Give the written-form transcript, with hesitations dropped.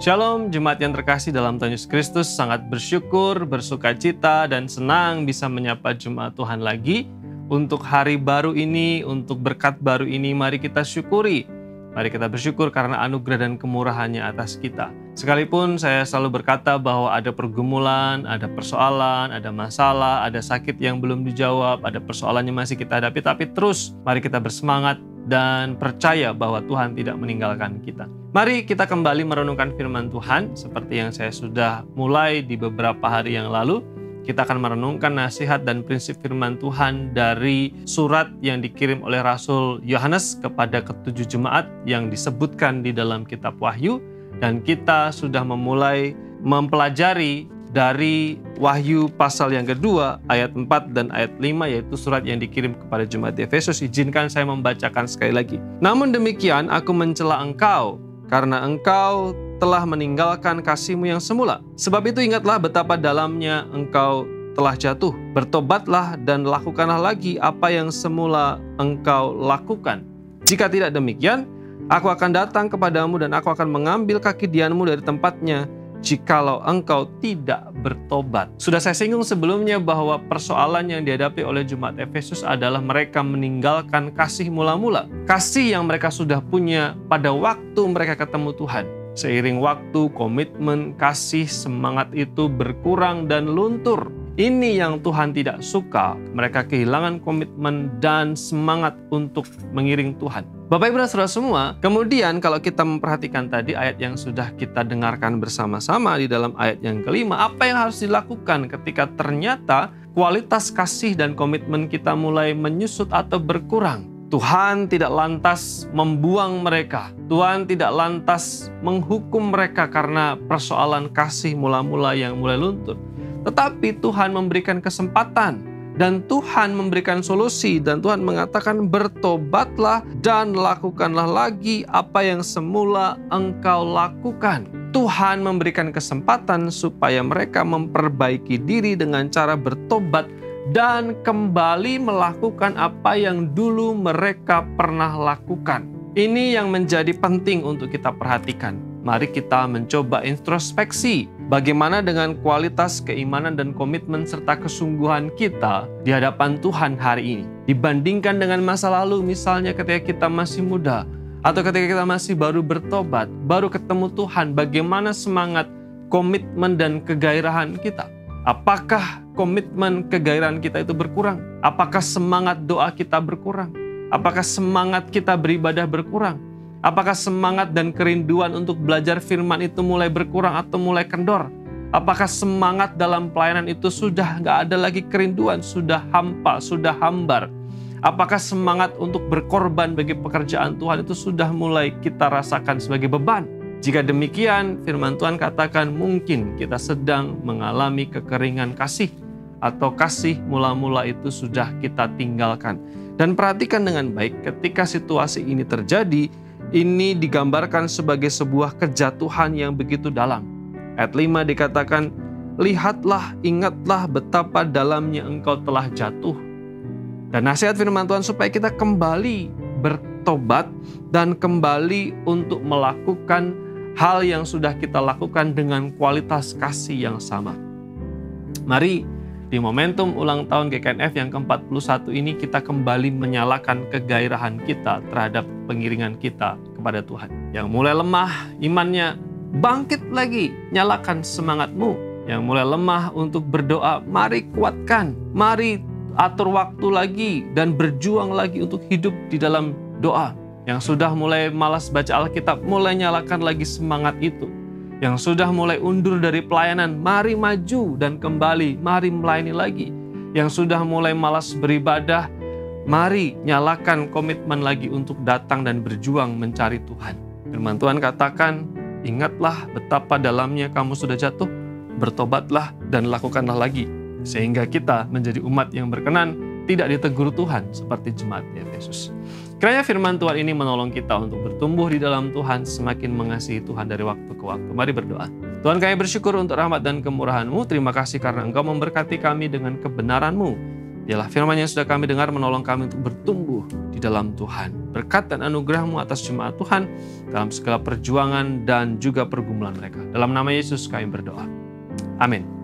Shalom, jemaat yang terkasih dalam Tuhan Yesus Kristus, sangat bersyukur, bersukacita, dan senang bisa menyapa jemaat Tuhan lagi. Untuk hari baru ini, untuk berkat baru ini, mari kita syukuri. Mari kita bersyukur karena anugerah dan kemurahannya atas kita. Sekalipun saya selalu berkata bahwa ada pergumulan, ada persoalan, ada masalah, ada sakit yang belum dijawab, ada persoalan yang masih kita hadapi, tapi terus mari kita bersemangat dan percaya bahwa Tuhan tidak meninggalkan kita. Mari kita kembali merenungkan firman Tuhan seperti yang saya sudah mulai di beberapa hari yang lalu. Kita akan merenungkan nasihat dan prinsip firman Tuhan dari surat yang dikirim oleh Rasul Yohanes kepada ketujuh jemaat yang disebutkan di dalam kitab Wahyu. Dan kita sudah memulai mempelajari dari Wahyu pasal yang kedua, ayat 4 dan ayat 5, yaitu surat yang dikirim kepada jemaat di Efesus. Izinkan saya membacakan sekali lagi. Namun demikian, aku mencela engkau, karena engkau telah meninggalkan kasihmu yang semula. Sebab itu ingatlah betapa dalamnya engkau telah jatuh. Bertobatlah dan lakukanlah lagi apa yang semula engkau lakukan. Jika tidak demikian, aku akan datang kepadamu dan aku akan mengambil kaki dianmu dari tempatnya, jikalau engkau tidak bertobat. Sudah saya singgung sebelumnya bahwa persoalan yang dihadapi oleh jemaat Efesus adalah mereka meninggalkan kasih mula-mula. Kasih yang mereka sudah punya pada waktu mereka ketemu Tuhan. Seiring waktu, komitmen, kasih, semangat itu berkurang dan luntur. Ini yang Tuhan tidak suka. Mereka kehilangan komitmen dan semangat untuk mengiring Tuhan. Bapak Ibu dan Saudara semua, kemudian kalau kita memperhatikan tadi ayat yang sudah kita dengarkan bersama-sama di dalam ayat yang kelima, apa yang harus dilakukan ketika ternyata kualitas kasih dan komitmen kita mulai menyusut atau berkurang? Tuhan tidak lantas membuang mereka. Tuhan tidak lantas menghukum mereka karena persoalan kasih mula-mula yang mulai luntur. Tetapi Tuhan memberikan kesempatan dan Tuhan memberikan solusi, dan Tuhan mengatakan bertobatlah dan lakukanlah lagi apa yang semula engkau lakukan. Tuhan memberikan kesempatan supaya mereka memperbaiki diri dengan cara bertobat dan kembali melakukan apa yang dulu mereka pernah lakukan. Ini yang menjadi penting untuk kita perhatikan. Mari kita mencoba introspeksi. Bagaimana dengan kualitas keimanan dan komitmen serta kesungguhan kita di hadapan Tuhan hari ini? Dibandingkan dengan masa lalu, misalnya ketika kita masih muda, atau ketika kita masih baru bertobat, baru ketemu Tuhan, bagaimana semangat, komitmen, dan kegairahan kita? Apakah komitmen, kegairahan kita itu berkurang? Apakah semangat doa kita berkurang? Apakah semangat kita beribadah berkurang? Apakah semangat dan kerinduan untuk belajar firman itu mulai berkurang atau mulai kendor? Apakah semangat dalam pelayanan itu sudah nggak ada lagi kerinduan, sudah hampa, sudah hambar? Apakah semangat untuk berkorban bagi pekerjaan Tuhan itu sudah mulai kita rasakan sebagai beban? Jika demikian, firman Tuhan katakan mungkin kita sedang mengalami kekeringan kasih, atau kasih mula-mula itu sudah kita tinggalkan. Dan perhatikan dengan baik, ketika situasi ini terjadi, ini digambarkan sebagai sebuah kejatuhan yang begitu dalam. Ayat 5 dikatakan, lihatlah, ingatlah betapa dalamnya engkau telah jatuh. Dan nasihat firman Tuhan supaya kita kembali bertobat dan kembali untuk melakukan hal yang sudah kita lakukan dengan kualitas kasih yang sama. Mari di momentum ulang tahun GKNF yang ke-41 ini kita kembali menyalakan kegairahan kita terhadap pengiringan kita kepada Tuhan. Yang mulai lemah imannya, bangkit lagi, nyalakan semangatmu. Yang mulai lemah untuk berdoa, mari kuatkan, mari atur waktu lagi dan berjuang lagi untuk hidup di dalam doa. Yang sudah mulai malas baca Alkitab, mulai nyalakan lagi semangat itu. Yang sudah mulai undur dari pelayanan, mari maju dan kembali, mari melayani lagi. Yang sudah mulai malas beribadah, mari nyalakan komitmen lagi untuk datang dan berjuang mencari Tuhan. Firman Tuhan katakan, ingatlah betapa dalamnya kamu sudah jatuh, bertobatlah dan lakukanlah lagi. Sehingga kita menjadi umat yang berkenan, tidak ditegur Tuhan seperti jemaat di Efesus. Kiranya firman Tuhan ini menolong kita untuk bertumbuh di dalam Tuhan, semakin mengasihi Tuhan dari waktu ke waktu. Mari berdoa. Tuhan, kami bersyukur untuk rahmat dan kemurahan-Mu. Terima kasih karena Engkau memberkati kami dengan kebenaran-Mu. Biarlah firman yang sudah kami dengar menolong kami untuk bertumbuh di dalam Tuhan. berkat dan anugerah-Mu atas jemaat Tuhan dalam segala perjuangan dan juga pergumulan mereka. Dalam nama Yesus kami berdoa. Amin.